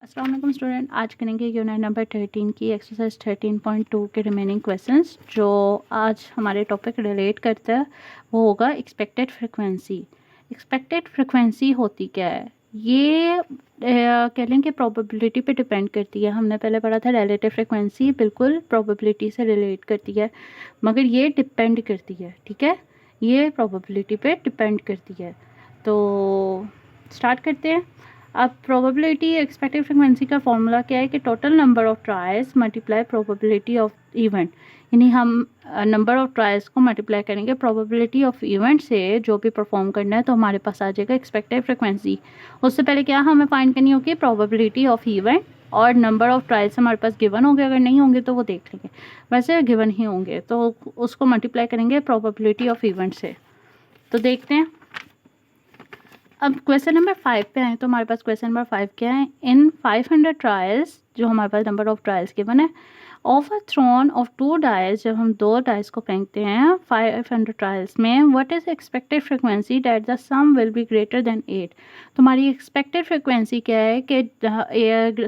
अस्सलाम वालेकुम स्टूडेंट, आज करेंगे यूनिट नंबर 13 की एक्सरसाइज 13.2 के रिमेनिंग क्वेश्चंस। जो आज हमारे टॉपिक रिलेट करता है वो होगा एक्सपेक्टेड फ्रिक्वेंसी। एक्सपेक्टेड फ्रिक्वेंसी होती क्या है? ये कह लें कि प्रोबेबिलिटी पे डिपेंड करती है। हमने पहले पढ़ा था रिलेटिव फ्रिक्वेंसी बिल्कुल प्रोबेबिलिटी से रिलेट करती है, मगर ये डिपेंड करती है, ठीक है, ये प्रोबेबिलिटी पे डिपेंड करती है। तो स्टार्ट करते हैं। अब प्रोबेबिलिटी एक्सपेक्टेड फ्रिक्वेंसी का फॉर्मूला क्या है कि total number of trials multiply probability of event, यानी हम नंबर ऑफ ट्रायल्स को मल्टीप्लाई करेंगे प्रोबेबिलिटी ऑफ इवेंट से, जो भी परफॉर्म करना है, तो हमारे पास आ जाएगा एक्सपेक्टेड फ्रिक्वेंसी। उससे पहले क्या हमें फाइंड करनी होगी? प्रोबेबिलिटी ऑफ इवेंट, और नंबर ऑफ ट्रायल्स हमारे पास गिवन होंगे, अगर नहीं होंगे तो वो देख लेंगे, वैसे गिवन ही होंगे तो उसको मल्टीप्लाई करेंगे प्रोबेबिलिटी ऑफ इवेंट से। तो देखते हैं। अब क्वेश्चन नंबर 5 पे आए तो हमारे पास क्वेश्चन नंबर 5 क्या है? इन 500 ट्रायल्स, जो हमारे पास नंबर ऑफ ट्रायल्स गिवन है, of a thrown of 2 dice, जब हम 2 डाइस को फेंकते हैं 500 ट्रायल्स में, what is expected frequency that the sum will be greater than 8। तुम्हारी एक्सपेक्टेड फ्रिक्वेंसी क्या है कि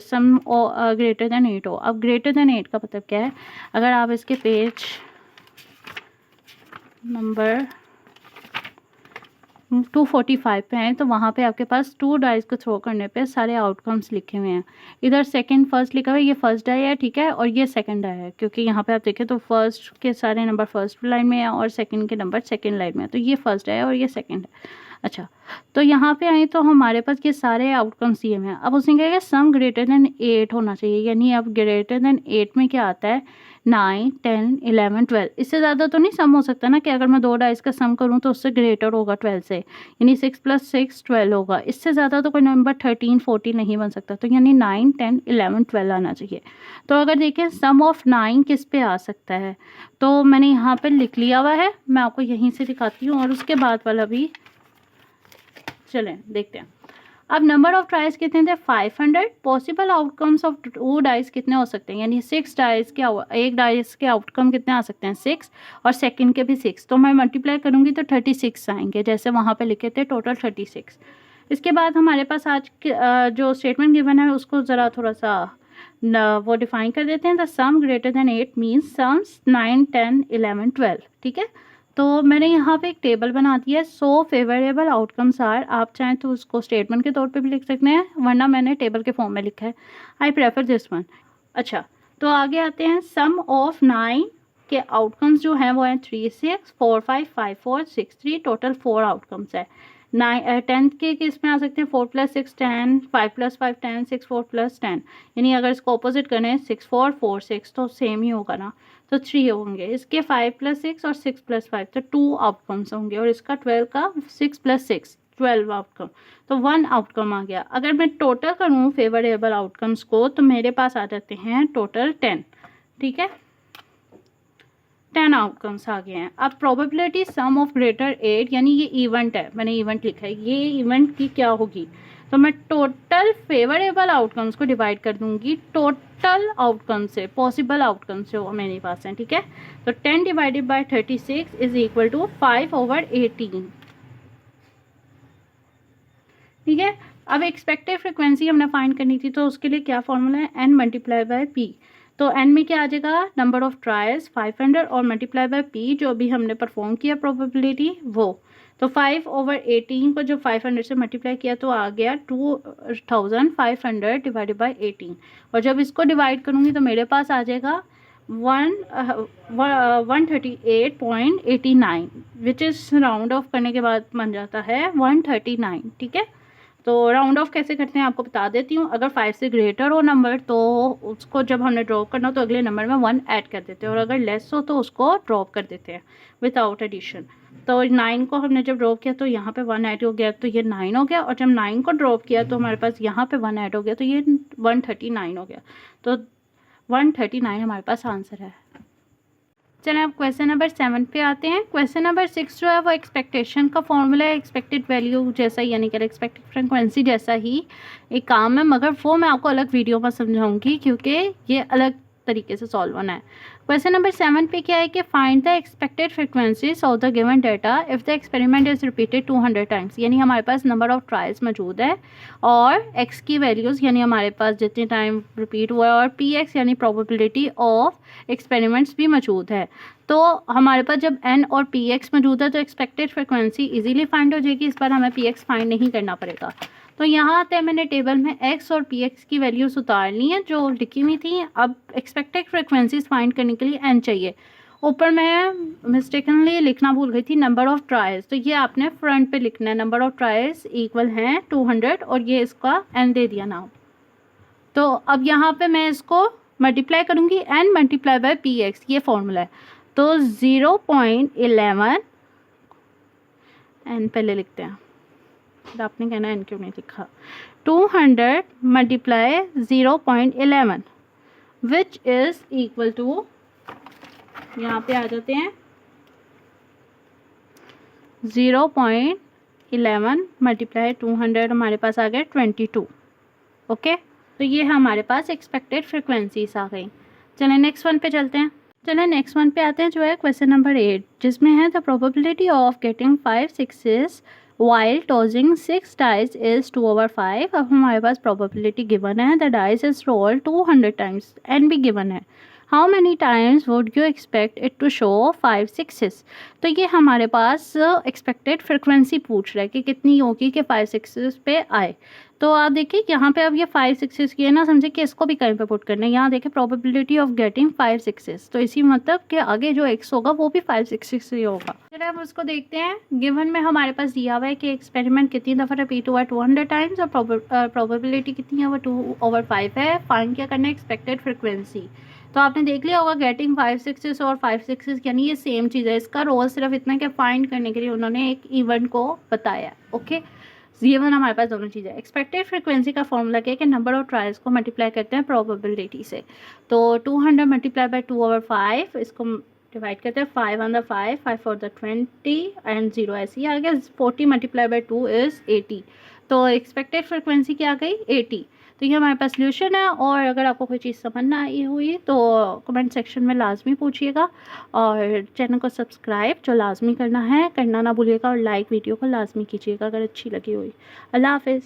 सम ग्रेटर देन 8 हो। अब ग्रेटर देन 8 का मतलब क्या है? अगर आप इसके पेज नंबर 245 पे हैं तो वहाँ पे आपके पास 2 डाइस को थ्रो करने पे सारे आउटकम्स लिखे हुए हैं। इधर सेकंड फर्स्ट लिखा हुआ है, ये फर्स्ट डाई है, ठीक है, और ये सेकंड डाई है, क्योंकि यहाँ पे आप देखें तो फर्स्ट के सारे नंबर फर्स्ट लाइन में है और सेकंड के नंबर सेकंड लाइन में है, तो ये फर्स्ट है और ये सेकंड है। अच्छा, तो यहाँ पे आए तो हमारे पास ये सारे आउटकम्स दिए हुए हैं। अब उसने कहा सम ग्रेटर देन 8 होना चाहिए, यानी अब ग्रेटर देन 8 में क्या आता है? 9, 10, 11, 12। इससे ज़्यादा तो नहीं सम हो सकता ना, कि अगर मैं 2 डाइस का सम करूँ तो उससे ग्रेटर होगा 12 से, यानी 6 + 6 12 होगा। इससे ज़्यादा तो कोई नंबर 13, 14 नहीं बन सकता, तो यानी 9, 10, 11, 12 आना चाहिए। तो अगर देखें सम ऑफ 9 किस पे आ सकता है, तो मैंने यहाँ पर लिख लिया हुआ है, मैं आपको यहीं से दिखाती हूँ, और उसके बाद वाला भी चलें देखते हैं। अब नंबर ऑफ ट्रायल्स कितने थे? 500। पॉसिबल आउटकम्स ऑफ 2 डाइस कितने हो सकते हैं? यानी 6 डाइस के एक डाइस के आउटकम कितने आ सकते हैं? 6, और सेकंड के भी 6। तो मैं मल्टीप्लाई करूंगी तो 36 आएंगे, जैसे वहाँ पे लिखे थे, टोटल 36। इसके बाद हमारे पास आज जो स्टेटमेंट गिवन है उसको ज़रा थोड़ा सा वो डिफाइन कर देते हैं। The some greater than 8 means sums 9, 10, 11, 12, ठीक है। तो मैंने यहाँ पे एक टेबल बना दिया है, सो फेवरेबल आउटकम्स आर। आप चाहें तो उसको स्टेटमेंट के तौर पे भी लिख सकते हैं, वरना मैंने टेबल के फॉर्म में लिखा है, आई प्रेफर दिस वन। अच्छा, तो आगे आते हैं। सम ऑफ 9 के आउटकम्स जो हैं वो हैं 3, 6, 4, 5, 5, 4, 6, 3, टोटल 4 आउटकम्स है। 10th के किस में आ सकते हैं? 4 + 6 10, 5 + 5 10, 6 4 + 10, यानी अगर इसको ऑपोजिट करें 6 4 4 6 तो सेम ही होगा ना, तो 3 होंगे। इसके 5 + 6 और 6 + 5 तो 2 आउटकम्स होंगे, और इसका 12 का 6 + 6 12 आउटकम, तो 1 आउटकम आ गया। अगर मैं टोटल करूँ फेवरेबल आउटकम्स को तो मेरे पास आ जाते हैं टोटल 10, ठीक है, 10 आउटकम्स आ गए हैं। अब प्रोबेबिलिटी सम ऑफ ग्रेटर 8, यानी ये इवेंट है, मैंने इवेंट लिखा है, ये इवेंट की क्या होगी? तो मैं टोटल फेवरेबल आउटकम्स को डिवाइड कर दूंगी टोटल आउटकम से, पॉसिबल आउटकम्स जो मेरे पास हैं, ठीक है। तो 10 divided by 36 is equal to 5/18, ठीक है। अब एक्सपेक्टेड फ्रिक्वेंसी हमने फाइंड करनी थी, तो उसके लिए क्या फॉर्मूला है? n × p। तो n में क्या आ जाएगा? नंबर ऑफ ट्रायल्स 500 और मल्टीप्लाई बाय p, जो अभी हमने परफॉर्म किया प्रोबेबिलिटी वो। तो 5/18 को जो 500 से मल्टीप्लाई किया तो आ गया 2500 डिवाइडेड बाय 18, और जब इसको डिवाइड करूँगी तो मेरे पास आ जाएगा 138.89, विच इज़ राउंड ऑफ करने के बाद बन जाता है 139, ठीक है। तो राउंड ऑफ कैसे करते हैं आपको बता देती हूँ। अगर 5 से ग्रेटर हो नंबर तो उसको जब हमने ड्रॉप करना तो अगले नंबर में 1 ऐड कर देते हैं, और अगर लेस हो तो उसको ड्रॉप कर देते हैं विदाउट एडिशन। तो 9 को हमने जब ड्रॉप किया तो यहाँ पे 1 ऐड हो गया, तो ये 9 हो गया, और जब 9 को ड्रॉप किया तो हमारे पास यहाँ पे 1 ऐड हो गया, तो ये 139 हो गया। तो 139 हमारे पास आंसर है। चलें अब क्वेश्चन नंबर 7 पे आते हैं। क्वेश्चन नंबर 6 जो है वो एक्सपेक्टेशन का फॉर्मूला है, एक्सपेक्टेड वैल्यू जैसा ही, यानी कि एक्सपेक्टेड फ्रिक्वेंसी जैसा ही एक काम है, मगर वो मैं आपको अलग वीडियो में समझाऊंगी, क्योंकि ये अलग तरीके से सॉल्व होना है। क्वेश्चन नंबर 7 पे क्या है कि find the expected frequencies of the given data if the experiment is repeated 200 times. यानी हमारे पास नंबर ऑफ ट्रायल्स मौजूद है और एक्स की वैल्यूज़ यानी हमारे पास जितने टाइम रिपीट हुआ है और पी एक्स यानी प्रोबेबिलिटी ऑफ एक्सपेरिमेंट्स भी मौजूद है। तो हमारे पास जब एन और पी एक्स मौजूद है तो एक्सपेक्टेड फ्रिक्वेंसी इजीली फाइंड हो जाएगी। इस बार हमें पी एक्स फाइंड नहीं करना पड़ेगा। तो यहाँ आते हैं, मैंने टेबल में x और px की वैल्यूज उतार ली हैं जो लिखी हुई थी। अब एक्सपेक्टेड फ्रिक्वेंसीज फाइंड करने के लिए n चाहिए। ऊपर मैं मिस्टेकनली लिखना भूल गई थी नंबर ऑफ ट्रायल्स, तो ये आपने फ्रंट पे लिखना है। नंबर ऑफ ट्रायल्स इक्वल हैं 200 और ये इसका n दे दिया नाम। तो अब यहाँ पे मैं इसको मल्टीप्लाई करूँगी n मल्टीप्लाई बाय px, ये फॉर्मूला है। तो 0.11 n पहले लिखते हैं, तो आपने कहना एन क्यों नहीं लिखा। 200 multiply 0.11 which is equal to, यहाँ पे आ जाते हैं 0.11 मल्टीप्लाई 200 हमारे पास आ गए 22। ओके, तो ये हमारे पास एक्सपेक्टेड फ्रिक्वेंसीज आ गई। चलें नेक्स्ट वन पे चलते हैं। चलें नेक्स्ट वन पे आते हैं जो है क्वेश्चन नंबर 8, जिसमें है the probability of getting 5 6s while tossing 6 dice is 2/5। अब हमारे पास प्रोबेबिलिटी गिवन है, the dice is roll 200 times and भी गिवन है। How many times would you expect it to show 5 6s। तो ये हमारे पास एक्सपेक्टेड फ्रिक्वेंसी पूछ रहा है कि कितनी होगी कि 5 6s पे आए। तो आप देखिए यहाँ पे अब ये 5 6s की है ना, समझे कि इसको भी कहीं पे पुट करना है। यहाँ देखिए प्रोबेबिलिटी ऑफ गेटिंग 5 6s, तो इसी मतलब कि आगे जो x होगा वो भी 5 6s ही होगा। चलिए अब उसको देखते हैं। गिवन में हमारे पास दिया हुआ है कि एक्सपेरिमेंट कितनी दफ़ा रिपीट हुआ है 200 टाइम्स और प्रोबेबिलिटी कितनी है वो 2/5 है। फाइंड क्या करना है, एक्सपेक्टेड फ्रिक्वेंसी। तो आपने देख लिया होगा गेटिंग 5 6s और 5 6s यानी ये सेम चीज़ है। इसका रोल सिर्फ इतना कि फाइंड करने के लिए उन्होंने एक इवेंट को बताया। ओके, ये वन हमारे पास दोनों चीज़ें। एक्सपेक्टेड फ्रिक्वेंसी का फॉर्मूला क्या है कि नंबर ऑफ ट्रायल्स को मल्टीप्लाई करते हैं प्रोबेबिलिटी से। तो 200 मल्टीप्लाई बाय 2/5, इसको डिवाइड करते हैं 5 on the 5 5 for the 20 and 0 ऐसे ही आ गया। 40 मल्टीप्लाई बाय 2 इज़ 80। तो एक्सपेक्टेड फ्रिक्वेंसी क्या आ गई 80। तो ये हमारे पास सोल्यूशन है। और अगर आपको कोई चीज़ समझ ना आई हुई तो कमेंट सेक्शन में लाजमी पूछिएगा और चैनल को सब्सक्राइब जो लाजमी करना है करना ना भूलिएगा और लाइक वीडियो को लाजमी कीजिएगा अगर अच्छी लगी हुई। अल्लाह हाफिज़।